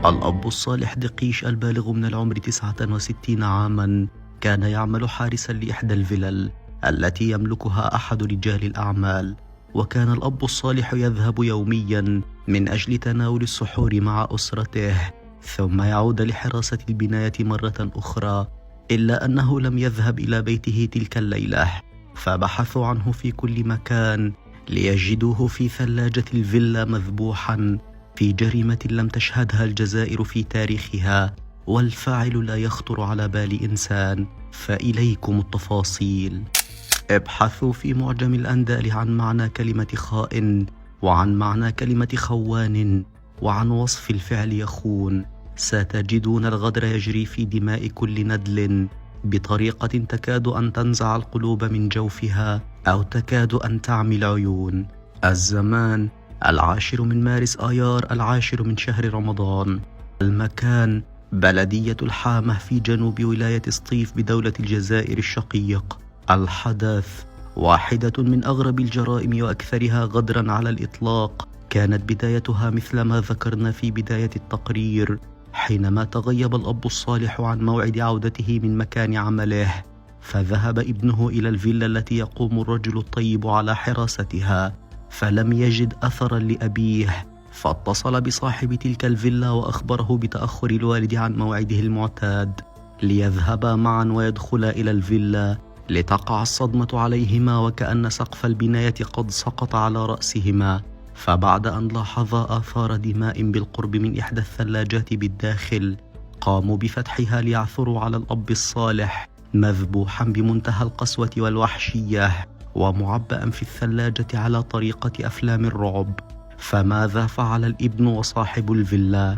الأب الصالح دقيش البالغ من العمر 69 عاما كان يعمل حارسا لإحدى الفلل التي يملكها أحد رجال الأعمال. وكان الأب الصالح يذهب يوميا من أجل تناول السحور مع أسرته ثم يعود لحراسة البناية مرة أخرى، إلا أنه لم يذهب إلى بيته تلك الليلة، فبحثوا عنه في كل مكان ليجدوه في ثلاجة الفيلا مذبوحا في جريمة لم تشهدها الجزائر في تاريخها، والفاعل لا يخطر على بال إنسان. فإليكم التفاصيل. ابحثوا في معجم الأندال عن معنى كلمة خائن، وعن معنى كلمة خوان، وعن وصف الفعل يخون. ستجدون الغدر يجري في دماء كل ندل بطريقة تكاد أن تنزع القلوب من جوفها أو تكاد أن تعمي العيون. الزمان 10 من مارس آيار 10 من شهر رمضان. المكان بلدية الحامة في جنوب ولاية سطيف بدولة الجزائر الشقيق. الحدث واحدة من أغرب الجرائم وأكثرها غدرا على الإطلاق. كانت بدايتها مثل ما ذكرنا في بداية التقرير، حينما تغيب الأب الصالح عن موعد عودته من مكان عمله، فذهب ابنه إلى الفيلا التي يقوم الرجل الطيب على حراستها، فلم يجد أثرا لأبيه، فاتصل بصاحب تلك الفيلا وأخبره بتأخر الوالد عن موعده المعتاد، ليذهبا معا ويدخلا إلى الفيلا، لتقع الصدمة عليهما وكأن سقف البناية قد سقط على رأسهما. فبعد أن لاحظا آثار دماء بالقرب من إحدى الثلاجات بالداخل، قاموا بفتحها ليعثروا على الأب الصالح مذبوحا بمنتهى القسوة والوحشية، ومعبأ في الثلاجة على طريقة أفلام الرعب. فماذا فعل الابن وصاحب الفيلا؟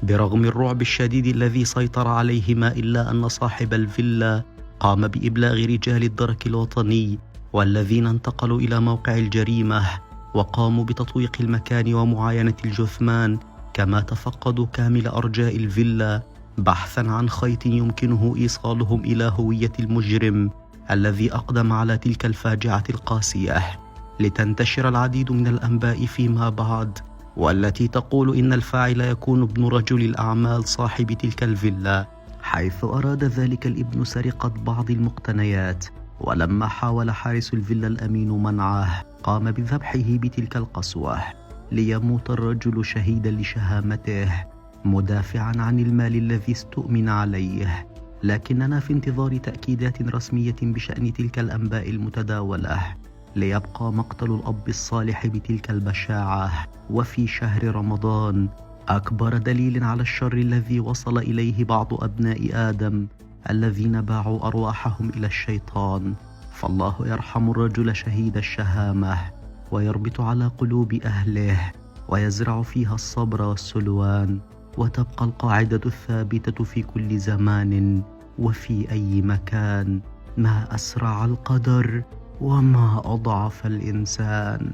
برغم الرعب الشديد الذي سيطر عليهما، إلا أن صاحب الفيلا قام بإبلاغ رجال الدرك الوطني والذين انتقلوا إلى موقع الجريمة، وقاموا بتطويق المكان ومعاينة الجثمان، كما تفقدوا كامل أرجاء الفيلا بحثا عن خيط يمكنه إيصالهم إلى هوية المجرم الذي أقدم على تلك الفاجعة القاسية. لتنتشر العديد من الأنباء فيما بعد، والتي تقول إن الفاعل يكون ابن رجل الأعمال صاحب تلك الفيلا، حيث أراد ذلك الابن سرقة بعض المقتنيات، ولما حاول حارس الفيلا الأمين منعه، قام بذبحه بتلك القسوة، ليموت الرجل شهيدا لشهامته مدافعا عن المال الذي استؤمن عليه. لكننا في انتظار تأكيدات رسمية بشأن تلك الأنباء المتداولة، ليبقى مقتل الأب الصالح بتلك البشاعة وفي شهر رمضان أكبر دليل على الشر الذي وصل إليه بعض أبناء آدم الذين باعوا أرواحهم إلى الشيطان. فالله يرحم الرجل شهيد الشهامة، ويربط على قلوب أهله، ويزرع فيها الصبر والسلوان، وتبقى القاعدة الثابتة في كل زمان وفي أي مكان: ما أسرع القدر وما أضعف الإنسان.